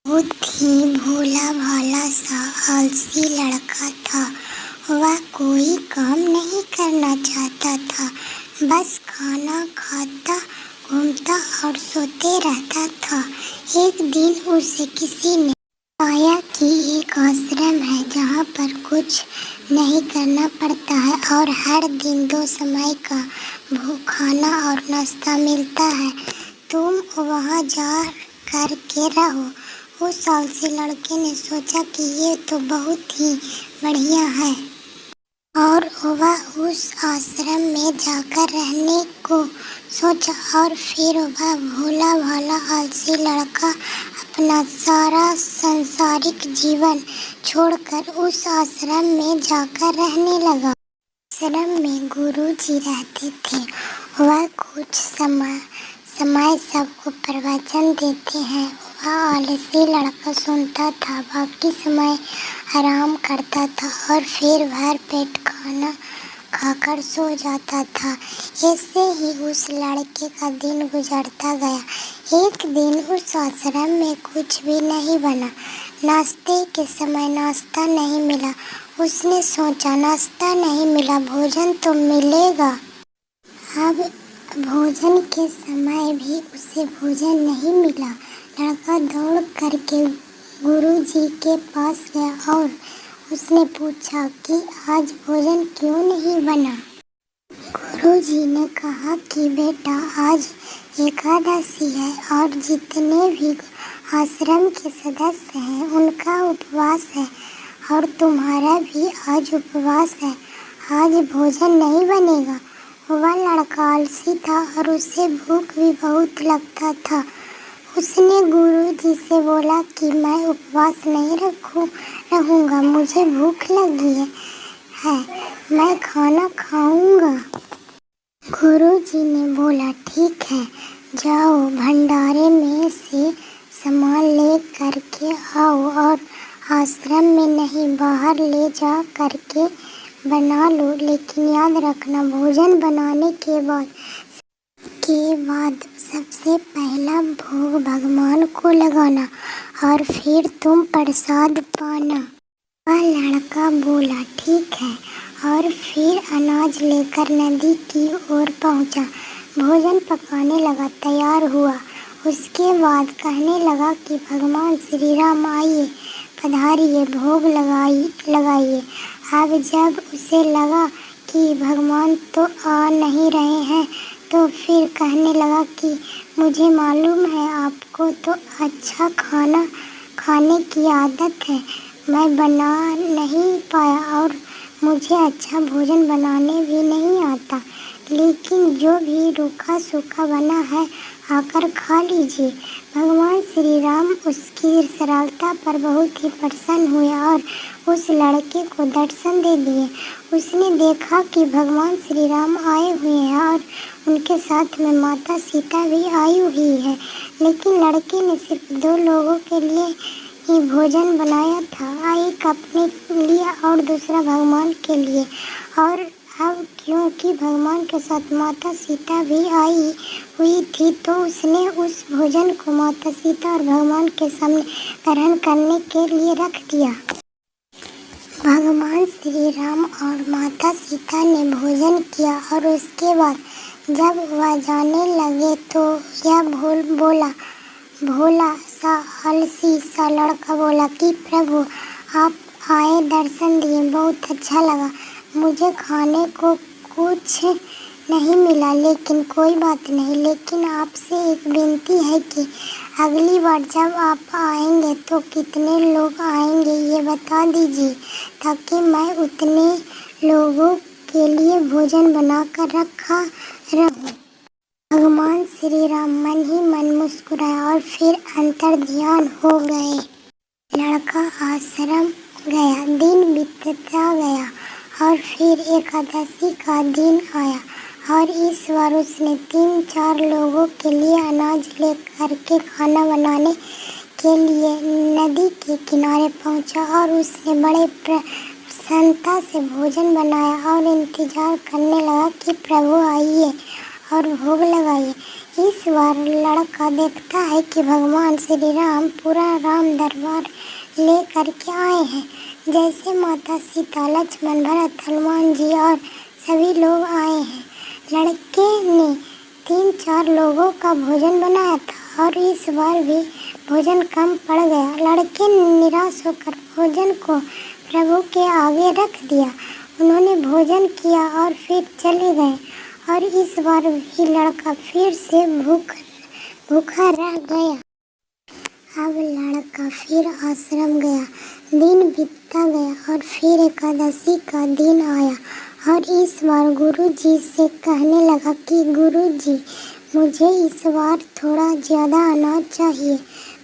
बहुत ही भोला भाला सा आलसी लड़का था। वह कोई काम नहीं करना चाहता था, बस खाना खाता, घूमता और सोते रहता था। एक दिन उसे किसी ने बताया कि एक आश्रम है जहाँ पर कुछ नहीं करना पड़ता है और हर दिन 2 समय का खाना और नाश्ता मिलता है। तुम वहाँ जा कर के रहो। उस आलसी लड़के ने सोचा कि ये तो बहुत ही बढ़िया है और वह उस आश्रम में जाकर रहने को सोचा। और फिर वह भोला भाला आलसी लड़का अपना सारा सांसारिक जीवन छोड़कर उस आश्रम में जाकर रहने लगा। आश्रम में गुरुजी रहते थे। वह कुछ समय सबको प्रवचन देते हैं। वह आलसी लड़का सुनता था, बाकी समय आराम करता था और फिर भर पेट खाना खाकर सो जाता था। ऐसे ही उस लड़के का दिन गुजरता गया। एक दिन उस आश्रम में कुछ भी नहीं बना। नाश्ते के समय नाश्ता नहीं मिला। उसने सोचा, नाश्ता नहीं मिला, भोजन तो मिलेगा। अब भोजन के समय भी उसे भोजन नहीं मिला। लड़का दौड़ करके गुरुजी के पास गया और उसने पूछा कि आज भोजन क्यों नहीं बना। गुरुजी ने कहा कि बेटा, आज एकादशी है और जितने भी आश्रम के सदस्य हैं उनका उपवास है और तुम्हारा भी आज उपवास है। आज भोजन नहीं बनेगा। वह लड़का आलसी था और उसे भूख भी बहुत लगता था। उसने गुरुजी से बोला कि मैं उपवास नहीं रहूँगा, मुझे भूख लगी है, मैं खाना खाऊंगा। गुरुजी ने बोला, ठीक है, जाओ भंडारे में से सामान ले करके आओ और आश्रम में नहीं, बाहर ले जा करके बना लो, लेकिन याद रखना भोजन बनाने के बाद सबसे पहला भोग भगवान को लगाना और फिर तुम प्रसाद पाना। वह लड़का बोला, ठीक है, और फिर अनाज लेकर नदी की ओर पहुंचा। भोजन पकाने लगा, तैयार हुआ। उसके बाद कहने लगा कि भगवान श्री राम आइए, पधारिए, भोग लगाइए। अब जब उसे लगा कि भगवान तो आ नहीं रहे हैं, तो फिर कहने लगा कि मुझे मालूम है आपको तो अच्छा खाना खाने की आदत है, मैं बना नहीं पाया और मुझे अच्छा भोजन बनाने भी नहीं आता, लेकिन जो भी रूखा सूखा बना है आकर खा लीजिए। भगवान श्री राम उसकी सरलता पर बहुत ही प्रसन्न हुए और उस लड़के को दर्शन दे दिए। उसने देखा कि भगवान श्री राम आए हुए हैं और उनके साथ में माता सीता भी आई हुई है, लेकिन लड़के ने सिर्फ 2 लोगों के लिए ही भोजन बनाया था, एक अपने लिए और दूसरा भगवान के लिए। और अब क्योंकि भगवान के साथ माता सीता भी आई हुई थी, तो उसने उस भोजन को माता सीता और भगवान के सामने ग्रहण करने के लिए रख दिया। भगवान श्री राम और माता सीता ने भोजन किया और उसके बाद जब वह जाने लगे तो यह भोला सा आलसी सा लड़का बोला कि प्रभु, आप आए, दर्शन दिए, बहुत अच्छा लगा। मुझे खाने को कुछ नहीं मिला, लेकिन कोई बात नहीं, लेकिन आपसे एक विनती है कि अगली बार जब आप आएंगे तो कितने लोग आएंगे ये बता दीजिए, ताकि मैं उतने लोगों के लिए भोजन बनाकर रखा रहूं। भगवान श्री राम मन ही मन मुस्कुराए और फिर अंतर्ध्यान हो गए। लड़का आश्रम गया, दिन बीतता गया और फिर एकादशी का दिन आया और इस बार उसने 3-4 लोगों के लिए अनाज ले करके खाना बनाने के लिए नदी के किनारे पहुंचा और उसने बड़े प्रसन्नता से भोजन बनाया और इंतजार करने लगा कि प्रभु आइए और भोग लगाइए। इस बार लड़का देखता है कि भगवान श्री राम पूरा राम दरबार ले करके आए हैं। जैसे माता सीता, लक्ष्मण, भरत, हनुमान जी और सभी लोग आए हैं। लड़के ने 3-4 लोगों का भोजन बनाया था और इस बार भी भोजन कम पड़ गया। लड़के ने निराश होकर भोजन को प्रभु के आगे रख दिया। उन्होंने भोजन किया और फिर चले गए और इस बार भी लड़का फिर से भूखा रह गया। अब लड़का फिर आश्रम गया। दिन बीतता गया और फिर एकादशी का दिन आया और इस बार गुरुजी से कहने लगा कि गुरुजी, मुझे इस बार थोड़ा ज़्यादा अनाज चाहिए।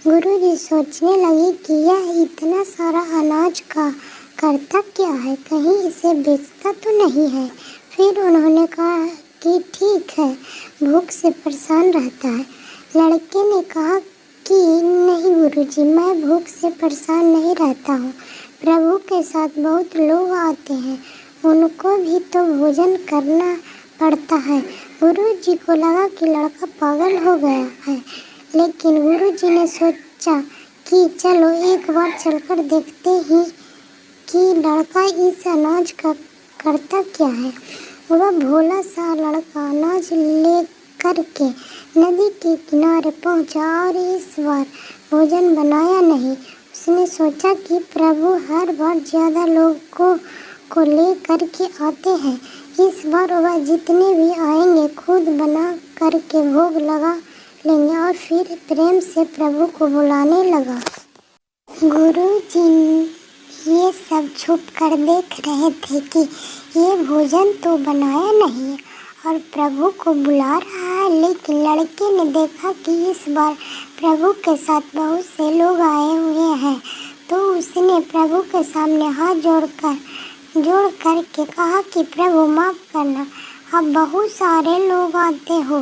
गुरुजी सोचने लगे कि यह इतना सारा अनाज का करता क्या है, कहीं इसे बेचता तो नहीं है। फिर उन्होंने कहा कि ठीक है, भूख से परेशान रहता है। लड़के ने कहा कि नहीं गुरुजी, मैं भूख से परेशान नहीं रहता हूँ। प्रभु के साथ बहुत लोग आते हैं, उनको भी तो भोजन करना पड़ता है। गुरुजी को लगा कि लड़का पागल हो गया है, लेकिन गुरुजी ने सोचा कि चलो एक बार चलकर देखते ही कि लड़का इस अनाज का करता क्या है। वह भोला सा लड़का अनाज ले करके नदी के किनारे पहुंचा और इस बार भोजन बनाया नहीं। उसने सोचा कि प्रभु हर बार ज़्यादा लोगों को ले करके आते हैं, इस बार वह जितने भी आएंगे खुद बना करके भोग लगा लेंगे और फिर प्रेम से प्रभु को बुलाने लगा। गुरुजी ये सब छुप कर देख रहे थे कि ये भोजन तो बनाया नहीं और प्रभु को बुला रहा है, लेकिन लड़के ने देखा कि इस बार प्रभु के साथ बहुत से लोग आए हुए हैं, तो उसने प्रभु के सामने हाथ जोड़ करके कहा कि प्रभु माफ़ करना, आप बहुत सारे लोग आते हो,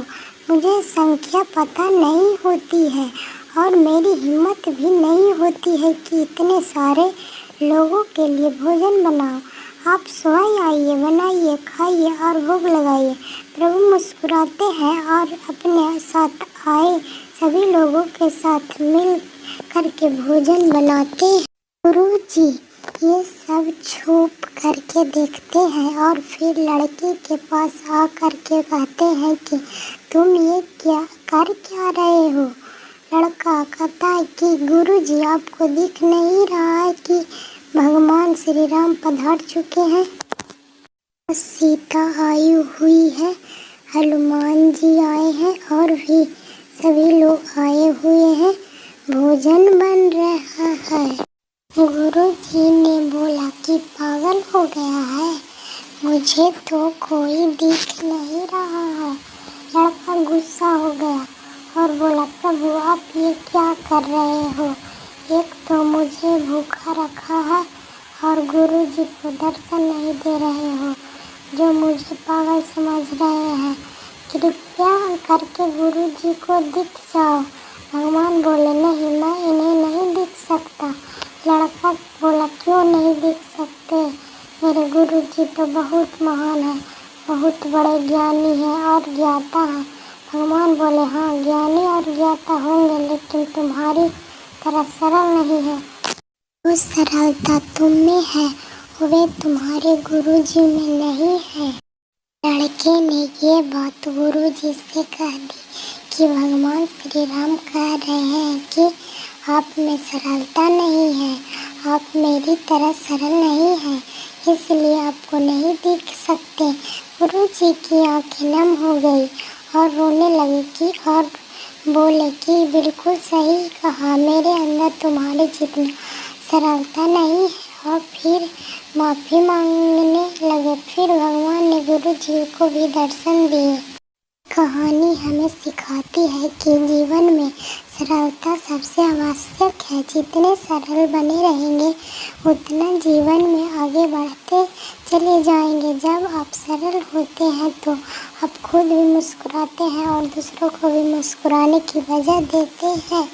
मुझे संख्या पता नहीं होती है और मेरी हिम्मत भी नहीं होती है कि इतने सारे लोगों के लिए भोजन बनाओ। आप स्वयं आइए, बनाइए, खाइए और भोग लगाइए। प्रभु मुस्कुराते हैं और अपने साथ आए सभी लोगों के साथ मिल करके भोजन बनाते हैं। गुरुजी ये सब छुप करके देखते हैं और फिर लड़के के पास आ करके कहते हैं कि तुम ये क्या रहे हो। लड़का कहता है कि गुरुजी, आपको दिख नहीं रहा है कि भगवान श्री राम पधार चुके हैं, सीता आई हुई है, हनुमान जी आए हैं और भी सभी लोग आए हुए हैं, भोजन बन रहा है। गुरुजी ने बोला कि पागल हो गया है, मुझे तो कोई दिख नहीं रहा है। लड़का गुस्सा हो गया और बोला, प्रभु आप ये क्या कर रहे हो, एक तो मुझे भूखा रखा है और गुरुजी को दर्शन नहीं दे रहे हो, जो मुझे पागल समझ रहे हैं। कृपया करके गुरुजी को दिख जाओ। भगवान बोले, नहीं, मैं इन्हें नहीं दिख सकता। लड़का बोला, क्यों नहीं दिख सकते, मेरे गुरुजी तो बहुत महान है, बहुत बड़े ज्ञानी हैं और ज्ञाता हैं। भगवान बोले, हाँ ज्ञानी और ज्ञाता होंगे, लेकिन तुम्हारी तरह सरल नहीं है। वो सरलता तुम में है, वे तुम्हारे गुरुजी में नहीं है। लड़के ने ये बात गुरुजी से कह दी कि भगवान श्री राम कह रहे हैं कि आप में सरलता नहीं है, आप मेरी तरह सरल नहीं हैं, इसलिए आपको नहीं दिख सकते। गुरुजी की आंखें नम हो गई और रोने लगी कि और बोले कि बिल्कुल सही कहा, मेरे अंदर तुम्हारे जितना सरलता नहीं है, और फिर माफ़ी मांगने लगे। फिर भगवान ने गुरुजी को भी दर्शन दिए। कहानी हमें सिखाती है कि जीवन में सरलता सबसे आवश्यक है। जितने सरल बने रहेंगे उतना जीवन में आगे बढ़ते चले जाएंगे। जब आप सरल होते हैं तो आप खुद भी मुस्कुराते हैं और दूसरों को भी मुस्कुराने की वजह देते हैं।